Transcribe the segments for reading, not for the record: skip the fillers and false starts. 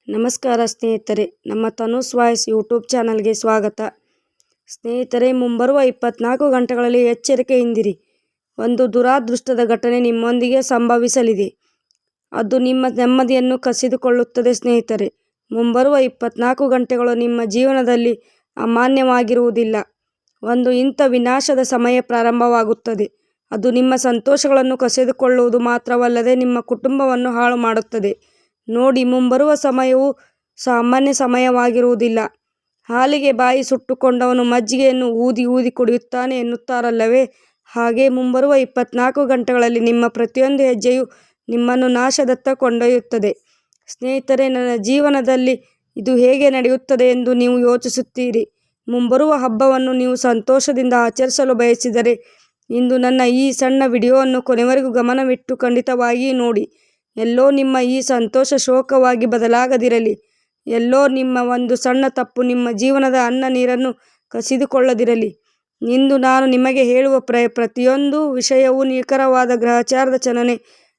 ನಮಸ್ಕಾರ ಸ್ನೇಹಿತರೆ, ನಮ್ಮ ತನುಸ್ ವಾಯ್ಸ್ ಯೂಟ್ಯೂಬ್ ಚಾನಲ್ಗೆ ಸ್ವಾಗತ. ಸ್ನೇಹಿತರೆ, ಮುಂಬರುವ 24 ಗಂಟೆಗಳಲ್ಲಿ ಎಚ್ಚರಿಕೆಯಿಂದಿರಿ. ಒಂದು ದುರಾದೃಷ್ಟದ ಘಟನೆ ನಿಮ್ಮೊಂದಿಗೆ ಸಂಭವಿಸಲಿದೆ. ಅದು ನಿಮ್ಮ ನೆಮ್ಮದಿಯನ್ನು ಕಸಿದುಕೊಳ್ಳುತ್ತದೆ. ಸ್ನೇಹಿತರೆ, ಮುಂಬರುವ 24 ಗಂಟೆಗಳು ನಿಮ್ಮ ಜೀವನದಲ್ಲಿ ಅಮಾನ್ಯವಾಗಿರುವುದಿಲ್ಲ. ಒಂದು ಇಂಥ ವಿನಾಶದ ಸಮಯ ಪ್ರಾರಂಭವಾಗುತ್ತದೆ. ಅದು ನಿಮ್ಮ ಸಂತೋಷಗಳನ್ನು ಕಸಿದುಕೊಳ್ಳುವುದು ಮಾತ್ರವಲ್ಲದೆ ನಿಮ್ಮ ಕುಟುಂಬವನ್ನು ಹಾಳು ಮಾಡುತ್ತದೆ. ನೋಡಿ, ಮುಂಬರುವ ಸಮಯವು ಸಾಮಾನ್ಯ ಸಮಯವಾಗಿರುವುದಿಲ್ಲ. ಹಾಲಿಗೆ ಬಾಯಿ ಸುಟ್ಟುಕೊಂಡವನು ಮಜ್ಜಿಗೆಯನ್ನು ಊದಿ ಊದಿ ಕುಡಿಯುತ್ತಾನೆ ಎನ್ನುತ್ತಾರಲ್ಲವೇ, ಹಾಗೆ ಮುಂಬರುವ 24 ಗಂಟೆಗಳಲ್ಲಿ ನಿಮ್ಮ ಪ್ರತಿಯೊಂದು ಹೆಜ್ಜೆಯು ನಿಮ್ಮನ್ನು ನಾಶದತ್ತ ಕೊಂಡೊಯ್ಯುತ್ತದೆ. ಸ್ನೇಹಿತರೆ, ನನ್ನ ಜೀವನದಲ್ಲಿ ಇದು ಹೇಗೆ ನಡೆಯುತ್ತದೆ ಎಂದು ನೀವು ಯೋಚಿಸುತ್ತೀರಿ. ಮುಂಬರುವ ಹಬ್ಬವನ್ನು ನೀವು ಸಂತೋಷದಿಂದ ಆಚರಿಸಲು ಬಯಸಿದರೆ ಇಂದು ನನ್ನ ಈ ಸಣ್ಣ ವಿಡಿಯೋವನ್ನು ಕೊನೆವರೆಗೂ ಗಮನವಿಟ್ಟು ಖಂಡಿತವಾಗಿಯೂ ನೋಡಿ. ಎಲ್ಲೋ ನಿಮ್ಮ ಈ ಸಂತೋಷ ಶೋಕವಾಗಿ ಬದಲಾಗದಿರಲಿ. ಎಲ್ಲೋ ನಿಮ್ಮ ಒಂದು ಸಣ್ಣ ತಪ್ಪು ನಿಮ್ಮ ಜೀವನದ ಅನ್ನ ನೀರನ್ನು ಕಸಿದುಕೊಳ್ಳದಿರಲಿ. ಇಂದು ನಾನು ನಿಮಗೆ ಹೇಳುವ ಪ್ರತಿಯೊಂದು ವಿಷಯವೂ ನಿಖರವಾದ ಗ್ರಹಚಾರದ ಚಲನೆ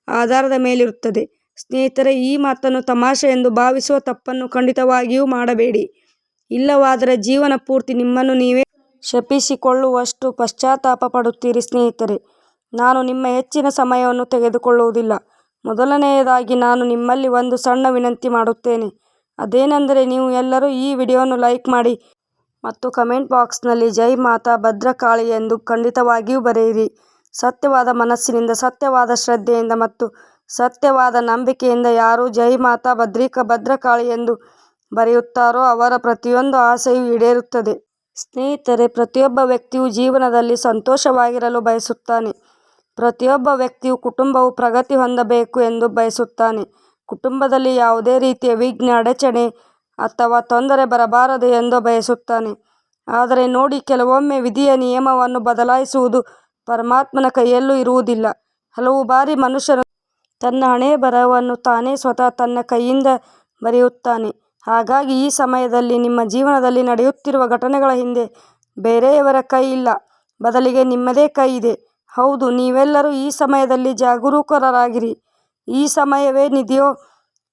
ಆಧಾರದ ಮೇಲಿರುತ್ತದೆ. ಸ್ನೇಹಿತರೆ, ಈ ಮಾತನ್ನು ತಮಾಷೆ ಎಂದು ಭಾವಿಸುವ ತಪ್ಪನ್ನು ಖಂಡಿತವಾಗಿಯೂ ಮಾಡಬೇಡಿ. ಇಲ್ಲವಾದರೆ ಜೀವನ ಪೂರ್ತಿ ನಿಮ್ಮನ್ನು ನೀವೇ ಶಪಿಸಿಕೊಳ್ಳುವಷ್ಟು ಪಶ್ಚಾತ್ತಾಪ ಪಡುತ್ತೀರಿ. ಸ್ನೇಹಿತರೆ, ನಾನು ನಿಮ್ಮ ಹೆಚ್ಚಿನ ಸಮಯವನ್ನು ತೆಗೆದುಕೊಳ್ಳುವುದಿಲ್ಲ. ಮೊದಲನೆಯದಾಗಿ ನಾನು ನಿಮ್ಮಲ್ಲಿ ಒಂದು ಸಣ್ಣ ವಿನಂತಿ ಮಾಡುತ್ತೇನೆ. ಅದೇನೆಂದರೆ, ನೀವು ಎಲ್ಲರೂ ಈ ವಿಡಿಯೋವನ್ನು ಲೈಕ್ ಮಾಡಿ ಮತ್ತು ಕಮೆಂಟ್ ಬಾಕ್ಸ್ನಲ್ಲಿ ಜೈ ಮಾತಾ ಭದ್ರಕಾಳಿ ಎಂದು ಖಂಡಿತವಾಗಿಯೂ ಬರೆಯಿರಿ. ಸತ್ಯವಾದ ಮನಸ್ಸಿನಿಂದ, ಸತ್ಯವಾದ ಶ್ರದ್ಧೆಯಿಂದ ಮತ್ತು ಸತ್ಯವಾದ ನಂಬಿಕೆಯಿಂದ ಯಾರು ಜೈ ಮಾತಾ ಭದ್ರಕಾಳಿ ಎಂದು ಬರೆಯುತ್ತಾರೋ ಅವರ ಪ್ರತಿಯೊಂದು ಆಸೆಯೂ ಈಡೇರುತ್ತದೆ. ಸ್ನೇಹಿತರೆ, ಪ್ರತಿಯೊಬ್ಬ ವ್ಯಕ್ತಿಯು ಜೀವನದಲ್ಲಿ ಸಂತೋಷವಾಗಿರಲು ಬಯಸುತ್ತಾನೆ. ಪ್ರತಿಯೊಬ್ಬ ವ್ಯಕ್ತಿಯು ಕುಟುಂಬವು ಪ್ರಗತಿ ಹೊಂದಬೇಕು ಎಂದು ಬಯಸುತ್ತಾನೆ. ಕುಟುಂಬದಲ್ಲಿ ಯಾವುದೇ ರೀತಿಯ ವಿಘ್ನ, ಅಡಚಣೆ ಅಥವಾ ತೊಂದರೆ ಬರಬಾರದು ಎಂದು ಬಯಸುತ್ತಾನೆ. ಆದರೆ ನೋಡಿ, ಕೆಲವೊಮ್ಮೆ ವಿಧಿಯ ನಿಯಮವನ್ನು ಬದಲಾಯಿಸುವುದು ಪರಮಾತ್ಮನ ಕೈಯಲ್ಲೂ ಇರುವುದಿಲ್ಲ. ಹಲವು ಬಾರಿ ಮನುಷ್ಯನು ತನ್ನ ಹಣೆಬರಹವನ್ನು ತಾನೇ ಸ್ವತಃ ತನ್ನ ಕೈಯಿಂದ ಬರೆಯುತ್ತಾನೆ. ಹಾಗಾಗಿ ಈ ಸಮಯದಲ್ಲಿ ನಿಮ್ಮ ಜೀವನದಲ್ಲಿ ನಡೆಯುತ್ತಿರುವ ಘಟನೆಗಳ ಹಿಂದೆ ಬೇರೆಯವರ ಕೈ ಇಲ್ಲ, ಬದಲಿಗೆ ನಿಮ್ಮದೇ ಕೈ ಇದೆ. ಹೌದು, ನೀವೆಲ್ಲರೂ ಈ ಸಮಯದಲ್ಲಿ ಜಾಗರೂಕರಾಗಿರಿ. ಈ ಸಮಯವೇನಿದೆಯೋ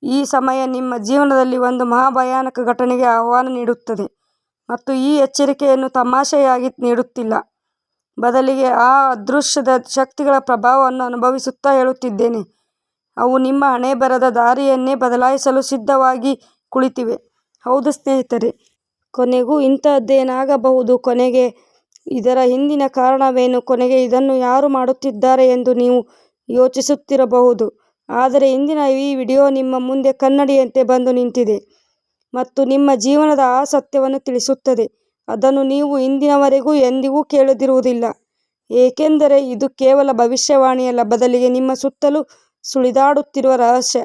ಈ ಸಮಯ ನಿಮ್ಮ ಜೀವನದಲ್ಲಿ ಒಂದು ಮಹಾಭಯಾನಕ ಘಟನೆಗೆ ಆಹ್ವಾನ ನೀಡುತ್ತದೆ. ಮತ್ತು ಈ ಎಚ್ಚರಿಕೆಯನ್ನು ತಮಾಷೆಯಾಗಿ ನೀಡುತ್ತಿಲ್ಲ, ಬದಲಿಗೆ ಆ ಅದೃಶ್ಯದ ಶಕ್ತಿಗಳ ಪ್ರಭಾವವನ್ನು ಅನುಭವಿಸುತ್ತಾ ಹೇಳುತ್ತಿದ್ದೇನೆ. ಅವು ನಿಮ್ಮ ಹಣೆಬರಹದ ದಾರಿಯನ್ನೇ ಬದಲಾಯಿಸಲು ಸಿದ್ಧವಾಗಿ ಕುಳಿತಿವೆ. ಹೌದು ಸ್ನೇಹಿತರೆ, ಕೊನೆಗೂ ಇಂತಹದ್ದೇನಾಗಬಹುದು? ಕೊನೆಗೆ ಇದರ ಹಿಂದಿನ ಕಾರಣವೇನು? ಕೊನೆಗೆ ಇದನ್ನು ಯಾರು ಮಾಡುತ್ತಿದ್ದಾರೆ ಎಂದು ನೀವು ಯೋಚಿಸುತ್ತಿರಬಹುದು. ಆದರೆ ಇಂದಿನ ಈ ವಿಡಿಯೋ ನಿಮ್ಮ ಮುಂದೆ ಕನ್ನಡಿಯಂತೆ ಬಂದು ನಿಂತಿದೆ ಮತ್ತು ನಿಮ್ಮ ಜೀವನದ ಆ ಸತ್ಯವನ್ನು ತಿಳಿಸುತ್ತದೆ. ಅದನ್ನು ನೀವು ಇಂದಿನವರೆಗೂ ಎಂದಿಗೂ ಕೇಳದಿರುವುದಿಲ್ಲ, ಏಕೆಂದರೆ ಇದು ಕೇವಲ ಭವಿಷ್ಯವಾಣಿಯಲ್ಲ, ಬದಲಿಗೆ ನಿಮ್ಮ ಸುತ್ತಲೂ ಸುಳಿದಾಡುತ್ತಿರುವ ರಹಸ್ಯ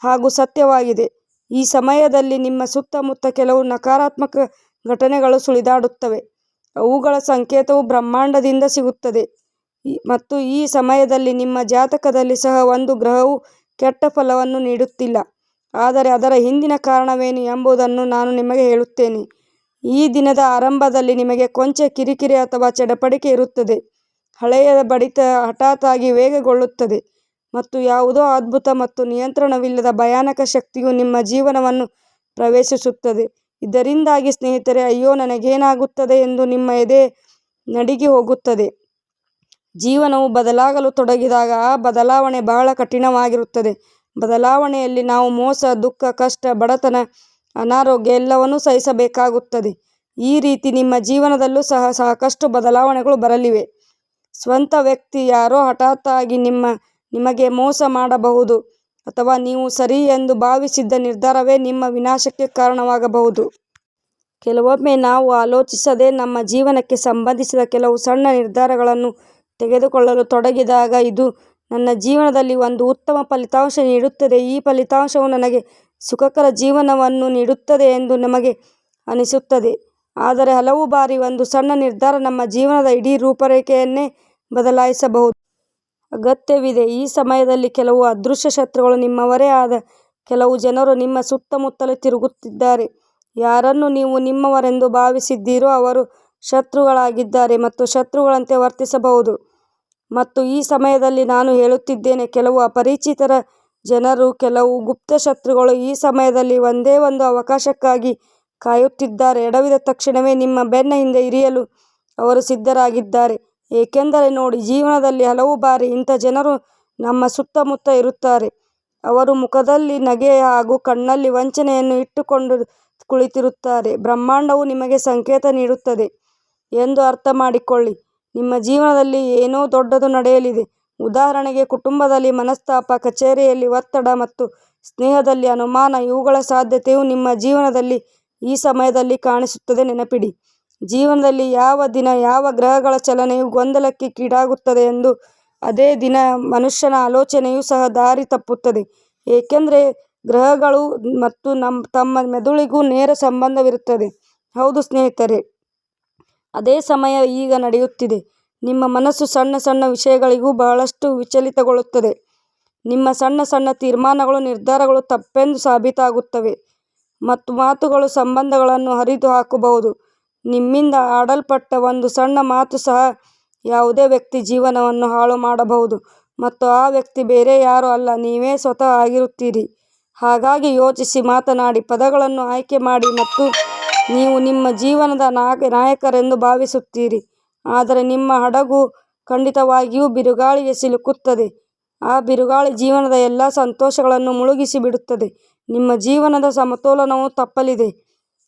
ಹಾಗೂ ಸತ್ಯವಾಗಿದೆ. ಈ ಸಮಯದಲ್ಲಿ ನಿಮ್ಮ ಸುತ್ತಮುತ್ತ ಕೆಲವು ನಕಾರಾತ್ಮಕ ಘಟನೆಗಳು ಸುಳಿದಾಡುತ್ತವೆ. ಅವುಗಳ ಸಂಕೇತವು ಬ್ರಹ್ಮಾಂಡದಿಂದ ಸಿಗುತ್ತದೆ. ಮತ್ತು ಈ ಸಮಯದಲ್ಲಿ ನಿಮ್ಮ ಜಾತಕದಲ್ಲಿ ಸಹ ಒಂದು ಗ್ರಹವು ಕೆಟ್ಟ ಫಲವನ್ನು ನೀಡುತ್ತಿಲ್ಲ. ಆದರೆ ಅದರ ಹಿಂದಿನ ಕಾರಣವೇನು ಎಂಬುದನ್ನು ನಾನು ನಿಮಗೆ ಹೇಳುತ್ತೇನೆ. ಈ ದಿನದ ಆರಂಭದಲ್ಲಿ ನಿಮಗೆ ಕೊಂಚ ಕಿರಿಕಿರಿ ಅಥವಾ ಚಡಪಡಿಕೆ ಇರುತ್ತದೆ. ಹಳೆಯ ಬಡಿತ ಹಠಾತ್ತಾಗಿ ವೇಗಗೊಳ್ಳುತ್ತದೆ ಮತ್ತು ಯಾವುದೋ ಅದ್ಭುತ ಮತ್ತು ನಿಯಂತ್ರಣವಿಲ್ಲದ ಭಯಾನಕ ಶಕ್ತಿಯು ನಿಮ್ಮ ಜೀವನವನ್ನು ಪ್ರವೇಶಿಸುತ್ತದೆ. ಇದರಿಂದಾಗಿ ಸ್ನೇಹಿತರೆ, ಅಯ್ಯೋ ನನಗೇನಾಗುತ್ತದೆ ಎಂದು ನಿಮ್ಮ ಎದೆ ನಡುಗಿ ಹೋಗುತ್ತದೆ. ಜೀವನವು ಬದಲಾಗಲು ತೊಡಗಿದಾಗ ಆ ಬದಲಾವಣೆ ಬಹಳ ಕಠಿಣವಾಗಿರುತ್ತದೆ. ಬದಲಾವಣೆಯಲ್ಲಿ ನಾವು ಮೋಸ, ದುಃಖ, ಕಷ್ಟ, ಬಡತನ, ಅನಾರೋಗ್ಯ ಎಲ್ಲವನ್ನೂ ಸಹಿಸಬೇಕಾಗುತ್ತದೆ. ಈ ರೀತಿ ನಿಮ್ಮ ಜೀವನದಲ್ಲೂ ಸಹ ಸಾಕಷ್ಟು ಬದಲಾವಣೆಗಳು ಬರಲಿವೆ. ಸ್ವಂತ ವ್ಯಕ್ತಿ ಯಾರೋ ಹಠಾತ್ತಾಗಿ ನಿಮಗೆ ಮೋಸ ಮಾಡಬಹುದು, ಅಥವಾ ನೀವು ಸರಿ ಎಂದು ಭಾವಿಸಿದ್ದ ನಿರ್ಧಾರವೇ ನಿಮ್ಮ ವಿನಾಶಕ್ಕೆ ಕಾರಣವಾಗಬಹುದು. ಕೆಲವೊಮ್ಮೆ ನಾವು ಆಲೋಚಿಸದೆ ನಮ್ಮ ಜೀವನಕ್ಕೆ ಸಂಬಂಧಿಸಿದ ಕೆಲವು ಸಣ್ಣ ನಿರ್ಧಾರಗಳನ್ನು ತೆಗೆದುಕೊಳ್ಳಲು ತೊಡಗಿದಾಗ ಇದು ನನ್ನ ಜೀವನದಲ್ಲಿ ಒಂದು ಉತ್ತಮ ಫಲಿತಾಂಶ ನೀಡುತ್ತದೆ, ಈ ಫಲಿತಾಂಶವು ನನಗೆ ಸುಖಕರ ಜೀವನವನ್ನು ನೀಡುತ್ತದೆ ಎಂದು ನಮಗೆ ಅನಿಸುತ್ತದೆ. ಆದರೆ ಹಲವು ಬಾರಿ ಒಂದು ಸಣ್ಣ ನಿರ್ಧಾರ ನಮ್ಮ ಜೀವನದ ಇಡೀ ರೂಪರೇಖೆಯನ್ನೇ ಬದಲಾಯಿಸಬಹುದು. ಅಗತ್ಯವಿದೆ. ಈ ಸಮಯದಲ್ಲಿ ಕೆಲವು ಅದೃಶ್ಯ ಶತ್ರುಗಳು, ನಿಮ್ಮವರೇ ಆದ ಕೆಲವು ಜನರು ನಿಮ್ಮ ಸುತ್ತಮುತ್ತಲೂ ತಿರುಗುತ್ತಿದ್ದಾರೆ. ಯಾರನ್ನು ನೀವು ನಿಮ್ಮವರೆಂದು ಭಾವಿಸಿದ್ದೀರೋ ಅವರು ಶತ್ರುಗಳಾಗಿದ್ದಾರೆ ಮತ್ತು ಶತ್ರುಗಳಂತೆ ವರ್ತಿಸಬಹುದು. ಮತ್ತು ಈ ಸಮಯದಲ್ಲಿ ನಾನು ಹೇಳುತ್ತಿದ್ದೇನೆ, ಕೆಲವು ಅಪರಿಚಿತರ ಜನರು, ಕೆಲವು ಗುಪ್ತ ಶತ್ರುಗಳು ಈ ಸಮಯದಲ್ಲಿ ಒಂದೇ ಒಂದು ಅವಕಾಶಕ್ಕಾಗಿ ಕಾಯುತ್ತಿದ್ದಾರೆ. ಎಡವಿದ ತಕ್ಷಣವೇ ನಿಮ್ಮ ಬೆನ್ನ ಹಿಂದೆ ಇರಿಯಲು ಅವರು ಸಿದ್ಧರಾಗಿದ್ದಾರೆ. ಏಕೆಂದರೆ ನೋಡಿ, ಜೀವನದಲ್ಲಿ ಹಲವು ಬಾರಿ ಇಂಥ ಜನರು ನಮ್ಮ ಸುತ್ತಮುತ್ತ ಇರುತ್ತಾರೆ. ಅವರು ಮುಖದಲ್ಲಿ ನಗೆ ಹಾಗೂ ಕಣ್ಣಲ್ಲಿ ವಂಚನೆಯನ್ನು ಇಟ್ಟುಕೊಂಡು ಕುಳಿತಿರುತ್ತಾರೆ. ಬ್ರಹ್ಮಾಂಡವು ನಿಮಗೆ ಸಂಕೇತ ನೀಡುತ್ತದೆ ಎಂದು ಅರ್ಥ ಮಾಡಿಕೊಳ್ಳಿ. ನಿಮ್ಮ ಜೀವನದಲ್ಲಿ ಏನೋ ದೊಡ್ಡದು ನಡೆಯಲಿದೆ. ಉದಾಹರಣೆಗೆ, ಕುಟುಂಬದಲ್ಲಿ ಮನಸ್ತಾಪ, ಕಚೇರಿಯಲ್ಲಿ ಒತ್ತಡ ಮತ್ತು ಸ್ನೇಹದಲ್ಲಿ ಅನುಮಾನ. ಇವುಗಳ ಸಾಧ್ಯತೆಯು ನಿಮ್ಮ ಜೀವನದಲ್ಲಿ ಈ ಸಮಯದಲ್ಲಿ ಕಾಣಿಸುತ್ತದೆ. ನೆನಪಿಡಿ, ಜೀವನದಲ್ಲಿ ಯಾವ ದಿನ ಯಾವ ಗ್ರಹಗಳ ಚಲನೆಯು ಗೊಂದಲಕ್ಕೀಡಾಗುತ್ತದೆ ಎಂದು ಅದೇ ದಿನ ಮನುಷ್ಯನ ಆಲೋಚನೆಯೂ ಸಹ ದಾರಿ ತಪ್ಪುತ್ತದೆ. ಏಕೆಂದರೆ ಗ್ರಹಗಳು ಮತ್ತು ತಮ್ಮ ಮೆದುಳಿಗೂ ನೇರ ಸಂಬಂಧವಿರುತ್ತದೆ. ಹೌದು ಸ್ನೇಹಿತರೆ, ಅದೇ ಸಮಯ ಈಗ ನಡೆಯುತ್ತಿದೆ. ನಿಮ್ಮ ಮನಸ್ಸು ಸಣ್ಣ ಸಣ್ಣ ವಿಷಯಗಳಿಗೂ ಬಹಳಷ್ಟು ವಿಚಲಿತಗೊಳ್ಳುತ್ತದೆ. ನಿಮ್ಮ ಸಣ್ಣ ಸಣ್ಣ ತೀರ್ಮಾನಗಳು, ನಿರ್ಧಾರಗಳು ತಪ್ಪೆಂದು ಸಾಬೀತಾಗುತ್ತವೆ ಮತ್ತು ಮಾತುಗಳು ಸಂಬಂಧಗಳನ್ನು ಹರಿದು ಹಾಕಬಹುದು. ನಿಮ್ಮಿಂದ ಆಡಲ್ಪಟ್ಟ ಒಂದು ಸಣ್ಣ ಮಾತು ಸಹ ಯಾವುದೇ ವ್ಯಕ್ತಿ ಜೀವನವನ್ನು ಹಾಳು ಮಾಡಬಹುದು ಮತ್ತು ಆ ವ್ಯಕ್ತಿ ಬೇರೆ ಯಾರೂ ಅಲ್ಲ, ನೀವೇ ಸ್ವತಃ ಆಗಿರುತ್ತೀರಿ. ಹಾಗಾಗಿ ಯೋಚಿಸಿ, ಮಾತನಾಡಿ, ಪದಗಳನ್ನು ಆಯ್ಕೆ ಮಾಡಿ ಮತ್ತು ನೀವು ನಿಮ್ಮ ಜೀವನದ ನಾಯಕರೆಂದು ಭಾವಿಸುತ್ತೀರಿ. ಆದರೆ ನಿಮ್ಮ ಹಡಗು ಖಂಡಿತವಾಗಿಯೂ ಬಿರುಗಾಳಿಗೆ ಸಿಲುಕುತ್ತದೆ. ಆ ಬಿರುಗಾಳಿ ಜೀವನದ ಎಲ್ಲ ಸಂತೋಷಗಳನ್ನು ಮುಳುಗಿಸಿ ಬಿಡುತ್ತದೆ. ನಿಮ್ಮ ಜೀವನದ ಸಮತೋಲನವು ತಪ್ಪಲಿದೆ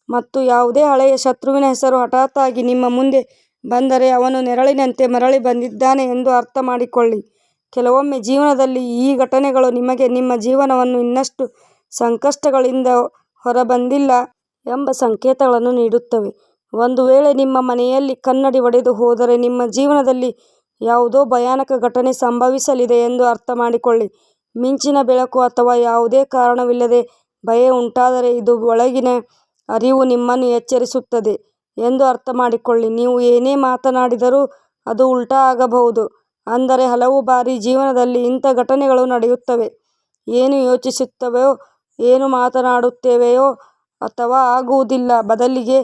ಮತ್ತು ಯಾವುದೇ ಹಳೆಯ ಶತ್ರುವಿನ ಹೆಸರು ಹಠಾತ್ತಾಗಿ ನಿಮ್ಮ ಮುಂದೆ ಬಂದರೆ ಅವನು ನೆರಳಿನಂತೆ ಮರಳಿ ಬಂದಿದ್ದಾನೆ ಎಂದು ಅರ್ಥ ಮಾಡಿಕೊಳ್ಳಿ. ಕೆಲವೊಮ್ಮೆ ಜೀವನದಲ್ಲಿ ಈ ಘಟನೆಗಳು ನಿಮಗೆ ನಿಮ್ಮ ಜೀವನವನ್ನು ಇನ್ನಷ್ಟು ಸಂಕಷ್ಟಗಳಿಂದ ಹೊರಬಂದಿಲ್ಲ ಎಂಬ ಸಂಕೇತಗಳನ್ನು ನೀಡುತ್ತವೆ. ಒಂದು ವೇಳೆ ನಿಮ್ಮ ಮನೆಯಲ್ಲಿ ಕನ್ನಡಿ ಒಡೆದು ಹೋದರೆ ನಿಮ್ಮ ಜೀವನದಲ್ಲಿ ಯಾವುದೋ ಭಯಾನಕ ಘಟನೆ ಸಂಭವಿಸಲಿದೆ ಎಂದು ಅರ್ಥ ಮಾಡಿಕೊಳ್ಳಿ. ಮಿಂಚಿನ ಬೆಳಕು ಅಥವಾ ಯಾವುದೇ ಕಾರಣವಿಲ್ಲದೆ ಭಯ ಉಂಟಾದರೆ ಇದು ಒಳಗಿನ ಅರಿವು ನಿಮ್ಮನ್ನು ಎಚ್ಚರಿಸುತ್ತದೆ ಎಂದು ಅರ್ಥ ಮಾಡಿಕೊಳ್ಳಿ. ನೀವು ಏನೇ ಮಾತನಾಡಿದರೂ ಅದು ಉಲ್ಟಾ ಆಗಬಹುದು. ಅಂದರೆ ಹಲವು ಬಾರಿ ಜೀವನದಲ್ಲಿ ಇಂಥ ಘಟನೆಗಳು ನಡೆಯುತ್ತವೆ. ಏನು ಯೋಚಿಸುತ್ತೇವೆಯೋ, ಏನು ಮಾತನಾಡುತ್ತೇವೆಯೋ ಅಥವಾ ಆಗುವುದಿಲ್ಲ, ಬದಲಿಗೆ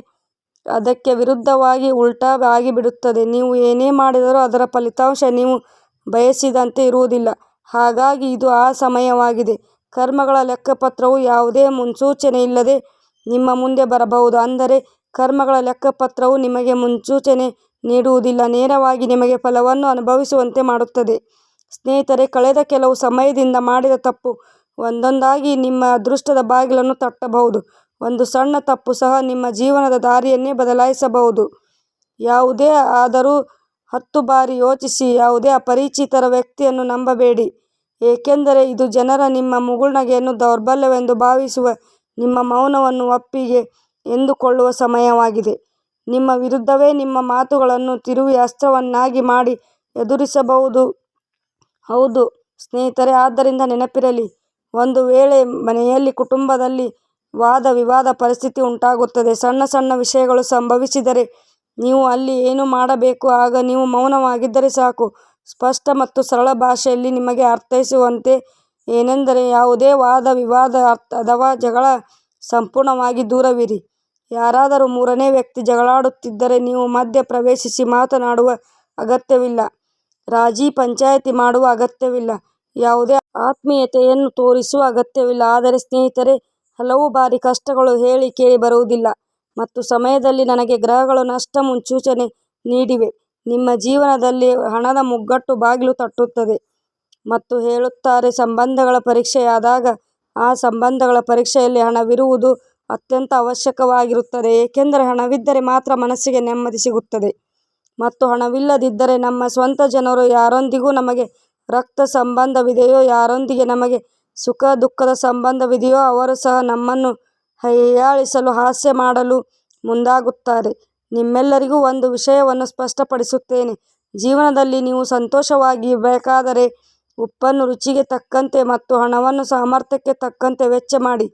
ಅದಕ್ಕೆ ವಿರುದ್ಧವಾಗಿ ಉಲ್ಟಾ ಆಗಿಬಿಡುತ್ತದೆ. ನೀವು ಏನೇ ಮಾಡಿದರೂ ಅದರ ಫಲಿತಾಂಶ ನೀವು ಬಯಸಿದಂತೆ ಇರುವುದಿಲ್ಲ. ಹಾಗಾಗಿ ಇದು ಆ ಸಮಯವಾಗಿದೆ. ಕರ್ಮಗಳ ಲೆಕ್ಕಪತ್ರವು ಯಾವುದೇ ಮುನ್ಸೂಚನೆಯಿಲ್ಲದೆ ನಿಮ್ಮ ಮುಂದೆ ಬರಬಹುದು. ಅಂದರೆ ಕರ್ಮಗಳ ಲೆಕ್ಕಪತ್ರವು ನಿಮಗೆ ಮುನ್ಸೂಚನೆ ನೀಡುವುದಿಲ್ಲ, ನೇರವಾಗಿ ನಿಮಗೆ ಫಲವನ್ನು ಅನುಭವಿಸುವಂತೆ ಮಾಡುತ್ತದೆ. ಸ್ನೇಹಿತರೆ, ಕಳೆದ ಕೆಲವು ಸಮಯದಿಂದ ಮಾಡಿದ ತಪ್ಪು ಒಂದೊಂದಾಗಿ ನಿಮ್ಮ ಅದೃಷ್ಟದ ಬಾಗಿಲನ್ನು ತಟ್ಟಬಹುದು. ಒಂದು ಸಣ್ಣ ತಪ್ಪು ಸಹ ನಿಮ್ಮ ಜೀವನದ ದಾರಿಯನ್ನೇ ಬದಲಾಯಿಸಬಹುದು. ಯಾವುದೇ ಆದರೂ 10 ಬಾರಿ ಯೋಚಿಸಿ. ಯಾವುದೇ ಅಪರಿಚಿತರ ವ್ಯಕ್ತಿಯನ್ನು ನಂಬಬೇಡಿ, ಏಕೆಂದರೆ ಇದು ಜನರ ನಿಮ್ಮ ಮುಗುಳ್ನಗೆಯನ್ನು ದೌರ್ಬಲ್ಯವೆಂದು ಭಾವಿಸುವ, ನಿಮ್ಮ ಮೌನವನ್ನು ಒಪ್ಪಿಗೆ ಎಂದುಕೊಳ್ಳುವ ಸಮಯವಾಗಿದೆ. ನಿಮ್ಮ ವಿರುದ್ಧವೇ ನಿಮ್ಮ ಮಾತುಗಳನ್ನು ತಿರುವಿ ಅಸ್ತ್ರವನ್ನಾಗಿ ಮಾಡಿ ಎದುರಿಸಬಹುದು. ಹೌದು ಸ್ನೇಹಿತರೆ, ಆದ್ದರಿಂದ ನೆನಪಿರಲಿ, ಒಂದು ವೇಳೆ ಮನೆಯಲ್ಲಿ, ಕುಟುಂಬದಲ್ಲಿ ವಾದ ವಿವಾದ ಪರಿಸ್ಥಿತಿ ಉಂಟಾಗುತ್ತದೆ, ಸಣ್ಣ ಸಣ್ಣ ವಿಷಯಗಳು ಸಂಭವಿಸಿದರೆ ನೀವು ಅಲ್ಲಿ ಏನು ಮಾಡಬೇಕು? ಆಗ ನೀವು ಮೌನವಾಗಿದ್ದರೆ ಸಾಕು. ಸ್ಪಷ್ಟ ಮತ್ತು ಸರಳ ಭಾಷೆಯಲ್ಲಿ ನಿಮಗೆ ಅರ್ಥೈಸುವಂತೆ ಏನೆಂದರೆ, ಯಾವುದೇ ವಾದ ವಿವಾದ ಅಥವಾ ಜಗಳ ಸಂಪೂರ್ಣವಾಗಿ ದೂರವಿರಿ. ಯಾರಾದರೂ ಮೂರನೇ ವ್ಯಕ್ತಿ ಜಗಳಾಡುತ್ತಿದ್ದರೆ ನೀವು ಮಧ್ಯ ಪ್ರವೇಶಿಸಿ ಮಾತನಾಡುವ ಅಗತ್ಯವಿಲ್ಲ. ರಾಜಿ ಪಂಚಾಯಿತಿ ಮಾಡುವ ಅಗತ್ಯವಿಲ್ಲ. ಯಾವುದೇ ಆತ್ಮೀಯತೆಯನ್ನು ತೋರಿಸುವ ಅಗತ್ಯವಿಲ್ಲ. ಆದರೆ ಸ್ನೇಹಿತರೆ, ಹಲವು ಬಾರಿ ಕಷ್ಟಗಳು ಹೇಳಿ ಕೇಳಿ ಬರುವುದಿಲ್ಲ ಮತ್ತು ಸಮಯದಲ್ಲಿ ನನಗೆ ಗ್ರಹಗಳು ನಷ್ಟ ಮುನ್ಸೂಚನೆ ನೀಡಿವೆ. ನಿಮ್ಮ ಜೀವನದಲ್ಲಿ ಹಣದ ಮುಗ್ಗಟ್ಟು ಬಾಗಿಲು ತಟ್ಟುತ್ತದೆ ಮತ್ತು ಹೇಳುತ್ತಾರೆ, ಸಂಬಂಧಗಳ ಪರೀಕ್ಷೆಯಾದಾಗ ಆ ಸಂಬಂಧಗಳ ಪರೀಕ್ಷೆಯಲ್ಲಿ ಹಣವಿರುವುದು ಅತ್ಯಂತ ಅವಶ್ಯಕವಾಗಿರುತ್ತದೆ. ಏಕೆಂದರೆ ಹಣವಿದ್ದರೆ ಮಾತ್ರ ಮನಸ್ಸಿಗೆ ನೆಮ್ಮದಿ ಸಿಗುತ್ತದೆ ಮತ್ತು ಹಣವಿಲ್ಲದಿದ್ದರೆ ನಮ್ಮ ಸ್ವಂತ ಜನರು, ಯಾರೊಂದಿಗೂ ನಮಗೆ ರಕ್ತ ಸಂಬಂಧವಿದೆಯೋ, ಯಾರೊಂದಿಗೆ ನಮಗೆ ಸುಖ ದುಃಖದ ಸಂಬಂಧವಿದೆಯೋ ಅವರು ಸಹ ನಮ್ಮನ್ನು ಹೀಯಾಳಿಸಲು, ಹಾಸ್ಯ ಮಾಡಲು ಮುಂದಾಗುತ್ತಾರೆ. ನಿಮ್ಮೆಲ್ಲರಿಗೂ ಒಂದು ವಿಷಯವನ್ನು ಸ್ಪಷ್ಟಪಡಿಸುತ್ತೇನೆ. ಜೀವನದಲ್ಲಿ ನೀವು ಸಂತೋಷವಾಗಿರಬೇಕಾದರೆ ಉಪ್ಪನ್ನು ರುಚಿಗೆ ತಕ್ಕಂತೆ ಮತ್ತು ಹಣವನ್ನು ಸಾಮರ್ಥ್ಯಕ್ಕೆ ತಕ್ಕಂತೆ ವೆಚ್ಚ ಮಾಡಿ.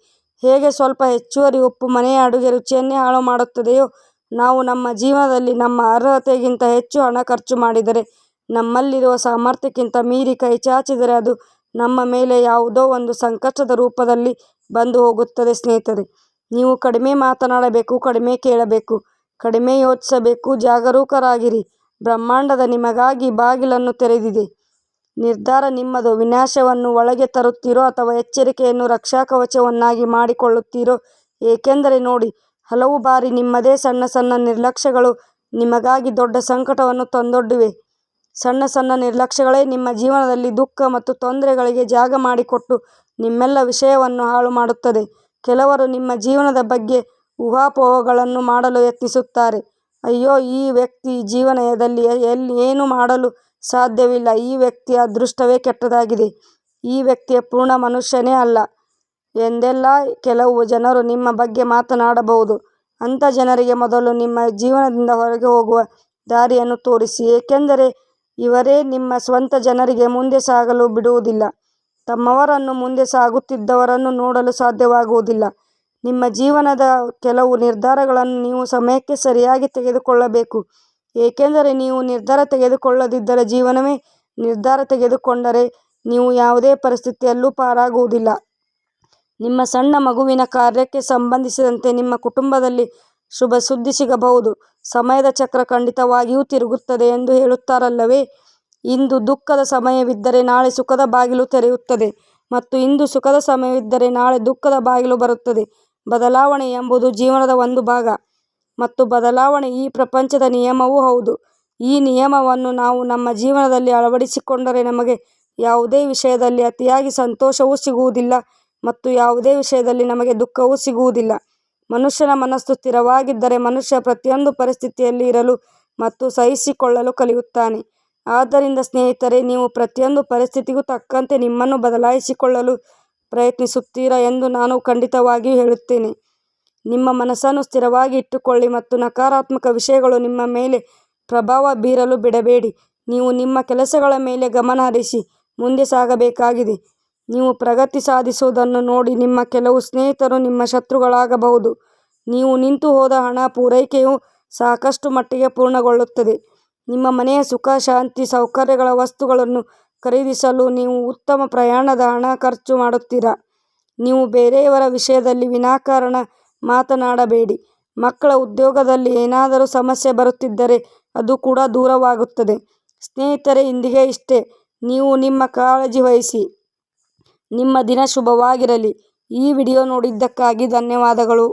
ಹೇಗೆ ಸ್ವಲ್ಪ ಹೆಚ್ಚುವರಿ ಉಪ್ಪು ಮನೆಯ ಅಡುಗೆ ರುಚಿಯನ್ನೇ ಹಾಳು ಮಾಡುತ್ತದೆಯೋ, ನಾವು ನಮ್ಮ ಜೀವನದಲ್ಲಿ ನಮ್ಮ ಅರ್ಹತೆಗಿಂತ ಹೆಚ್ಚು ಹಣ ಖರ್ಚು ಮಾಡಿದರೆ, ನಮ್ಮಲ್ಲಿರುವ ಸಾಮರ್ಥ್ಯಕ್ಕಿಂತ ಮೀರಿ ಕೈಚಾಚಿದರೆ ಅದು ನಮ್ಮ ಮೇಲೆ ಯಾವುದೋ ಒಂದು ಸಂಕಷ್ಟದ ರೂಪದಲ್ಲಿ ಬಂದು ಹೋಗುತ್ತದೆ. ಸ್ನೇಹಿತರೆ, ನೀವು ಕಡಿಮೆ ಮಾತನಾಡಬೇಕು, ಕಡಿಮೆ ಕೇಳಬೇಕು, ಕಡಿಮೆ ಯೋಚಿಸಬೇಕು. ಜಾಗರೂಕರಾಗಿರಿ, ಬ್ರಹ್ಮಾಂಡದ ನಿಮಗಾಗಿ ಬಾಗಿಲನ್ನು ತೆರೆದಿದೆ. ನಿರ್ಧಾರ ನಿಮ್ಮದು. ವಿನಾಶವನ್ನು ಒಳಗೆ ತರುತ್ತೀರೋ ಅಥವಾ ಎಚ್ಚರಿಕೆಯನ್ನು ರಕ್ಷಾಕವಚವನ್ನಾಗಿ ಮಾಡಿಕೊಳ್ಳುತ್ತೀರೋ? ಏಕೆಂದರೆ ನೋಡಿ, ಹಲವು ಬಾರಿ ನಿಮ್ಮದೇ ಸಣ್ಣ ಸಣ್ಣ ನಿರ್ಲಕ್ಷ್ಯಗಳು ನಿಮಗಾಗಿ ದೊಡ್ಡ ಸಂಕಟವನ್ನು ತಂದೊಡ್ಡಿವೆ. ಸಣ್ಣ ಸಣ್ಣ ನಿರ್ಲಕ್ಷ್ಯಗಳೇ ನಿಮ್ಮ ಜೀವನದಲ್ಲಿ ದುಃಖ ಮತ್ತು ತೊಂದರೆಗಳಿಗೆ ಜಾಗ ಮಾಡಿಕೊಟ್ಟು ನಿಮ್ಮೆಲ್ಲ ವಿಷಯವನ್ನು ಹಾಳು ಮಾಡುತ್ತದೆ. ಕೆಲವರು ನಿಮ್ಮ ಜೀವನದ ಬಗ್ಗೆ ಊಹಾಪೋಹಗಳನ್ನು ಮಾಡಲು ಯತ್ನಿಸುತ್ತಾರೆ. ಅಯ್ಯೋ, ಈ ವ್ಯಕ್ತಿ ಜೀವನದಲ್ಲಿ ಏನೂ ಮಾಡಲು ಸಾಧ್ಯವಿಲ್ಲ, ಈ ವ್ಯಕ್ತಿಯ ಅದೃಷ್ಟವೇ ಕೆಟ್ಟದಾಗಿದೆ, ಈ ವ್ಯಕ್ತಿಯ ಪೂರ್ಣ ಮನುಷ್ಯನೇ ಅಲ್ಲ ಎಂದೆಲ್ಲ ಕೆಲವು ಜನರು ನಿಮ್ಮ ಬಗ್ಗೆ ಮಾತನಾಡಬಹುದು. ಅಂಥ ಜನರಿಗೆ ಮೊದಲು ನಿಮ್ಮ ಜೀವನದಿಂದ ಹೊರಗೆ ಹೋಗುವ ದಾರಿಯನ್ನು ತೋರಿಸಿ, ಏಕೆಂದರೆ ಇವರೇ ನಿಮ್ಮ ಸ್ವಂತ ಜನರಿಗೆ ಮುಂದೆ ಸಾಗಲು ಬಿಡುವುದಿಲ್ಲ. ತಮ್ಮವರನ್ನು ಮುಂದೆ ಸಾಗುತ್ತಿದ್ದವರನ್ನು ನೋಡಲು ಸಾಧ್ಯವಾಗುವುದಿಲ್ಲ. ನಿಮ್ಮ ಜೀವನದ ಕೆಲವು ನಿರ್ಧಾರಗಳನ್ನು ನೀವು ಸಮಯಕ್ಕೆ ಸರಿಯಾಗಿ ತೆಗೆದುಕೊಳ್ಳಬೇಕು, ಏಕೆಂದರೆ ನೀವು ನಿರ್ಧಾರ ತೆಗೆದುಕೊಳ್ಳದಿದ್ದರೆ ಜೀವನವೇ ನಿರ್ಧಾರ ತೆಗೆದುಕೊಂಡರೆ ನೀವು ಯಾವುದೇ ಪರಿಸ್ಥಿತಿಯಲ್ಲೂ ಪಾರಾಗುವುದಿಲ್ಲ. ನಿಮ್ಮ ಸಣ್ಣ ಮಗುವಿನ ಕಾರ್ಯಕ್ಕೆ ಸಂಬಂಧಿಸಿದಂತೆ ನಿಮ್ಮ ಕುಟುಂಬದಲ್ಲಿ ಶುಭ ಸುದ್ದಿ ಸಿಗಬಹುದು. ಸಮಯದ ಚಕ್ರ ಖಂಡಿತವಾಗಿಯೂ ತಿರುಗುತ್ತದೆ ಎಂದು ಹೇಳುತ್ತಾರಲ್ಲವೇ? ಇಂದು ದುಃಖದ ಸಮಯವಿದ್ದರೆ ನಾಳೆ ಸುಖದ ಬಾಗಿಲು ತೆರೆಯುತ್ತದೆ ಮತ್ತು ಇಂದು ಸುಖದ ಸಮಯವಿದ್ದರೆ ನಾಳೆ ದುಃಖದ ಬಾಗಿಲು ಬರುತ್ತದೆ. ಬದಲಾವಣೆ ಎಂಬುದು ಜೀವನದ ಒಂದು ಭಾಗ ಮತ್ತು ಬದಲಾವಣೆ ಈ ಪ್ರಪಂಚದ ನಿಯಮವೂ ಹೌದು. ಈ ನಿಯಮವನ್ನು ನಾವು ನಮ್ಮ ಜೀವನದಲ್ಲಿ ಅಳವಡಿಸಿಕೊಂಡರೆ ನಮಗೆ ಯಾವುದೇ ವಿಷಯದಲ್ಲಿ ಅತಿಯಾಗಿ ಸಂತೋಷವೂ ಸಿಗುವುದಿಲ್ಲ ಮತ್ತು ಯಾವುದೇ ವಿಷಯದಲ್ಲಿ ನಮಗೆ ದುಃಖವೂ ಸಿಗುವುದಿಲ್ಲ. ಮನುಷ್ಯನ ಮನಸ್ಸು ಸ್ಥಿರವಾಗಿದ್ದರೆ ಮನುಷ್ಯ ಪ್ರತಿಯೊಂದು ಪರಿಸ್ಥಿತಿಯಲ್ಲಿ ಇರಲು ಮತ್ತು ಸಹಿಸಿಕೊಳ್ಳಲು ಕಲಿಯುತ್ತಾನೆ. ಆದ್ದರಿಂದ ಸ್ನೇಹಿತರೆ, ನೀವು ಪ್ರತಿಯೊಂದು ಪರಿಸ್ಥಿತಿಗೂ ತಕ್ಕಂತೆ ನಿಮ್ಮನ್ನು ಬದಲಾಯಿಸಿಕೊಳ್ಳಲು ಪ್ರಯತ್ನಿಸುತ್ತೀರಾ ಎಂದು ನಾನು ಖಂಡಿತವಾಗಿಯೂ ಹೇಳುತ್ತೇನೆ. ನಿಮ್ಮ ಮನಸ್ಸನ್ನು ಸ್ಥಿರವಾಗಿ ಇಟ್ಟುಕೊಳ್ಳಿ ಮತ್ತು ನಕಾರಾತ್ಮಕ ವಿಷಯಗಳು ನಿಮ್ಮ ಮೇಲೆ ಪ್ರಭಾವ ಬೀರಲು ಬಿಡಬೇಡಿ. ನೀವು ನಿಮ್ಮ ಕೆಲಸಗಳ ಮೇಲೆ ಗಮನ ಹರಿಸಿ ಮುಂದೆ ಸಾಗಬೇಕಾಗಿದೆ. ನೀವು ಪ್ರಗತಿ ಸಾಧಿಸುವುದನ್ನು ನೋಡಿ ನಿಮ್ಮ ಕೆಲವು ಸ್ನೇಹಿತರು ನಿಮ್ಮ ಶತ್ರುಗಳಾಗಬಹುದು. ನೀವು ನಿಂತು ಹೋದ ಹಣ ಪೂರೈಕೆಯು ಸಾಕಷ್ಟು ಮಟ್ಟಿಗೆ ಪೂರ್ಣಗೊಳ್ಳುತ್ತದೆ. ನಿಮ್ಮ ಮನೆಯ ಸುಖ, ಶಾಂತಿ, ಸೌಕರ್ಯಗಳ ವಸ್ತುಗಳನ್ನು ಖರೀದಿಸಲು ನೀವು ಉತ್ತಮ ಪ್ರಯಾಣದ ಹಣ ಖರ್ಚು ಮಾಡುತ್ತೀರಾ. ನೀವು ಬೇರೆಯವರ ವಿಷಯದಲ್ಲಿ ವಿನಾಕಾರಣ ಮಾತನಾಡಬೇಡಿ. ಮಕ್ಕಳ ಉದ್ಯೋಗದಲ್ಲಿ ಏನಾದರೂ ಸಮಸ್ಯೆ ಬರುತ್ತಿದ್ದರೆ ಅದು ಕೂಡ ದೂರವಾಗುತ್ತದೆ. ಸ್ನೇಹಿತರೆ, ಇಂದಿಗೆ ಇಷ್ಟೇ. ನೀವು ನಿಮ್ಮ ಕಾಳಜಿ ವಹಿಸಿ. ನಿಮ್ಮ ದಿನ ಶುಭವಾಗಿರಲಿ. ಈ ವಿಡಿಯೋ ನೋಡಿದ್ದಕ್ಕಾಗಿ ಧನ್ಯವಾದಗಳು.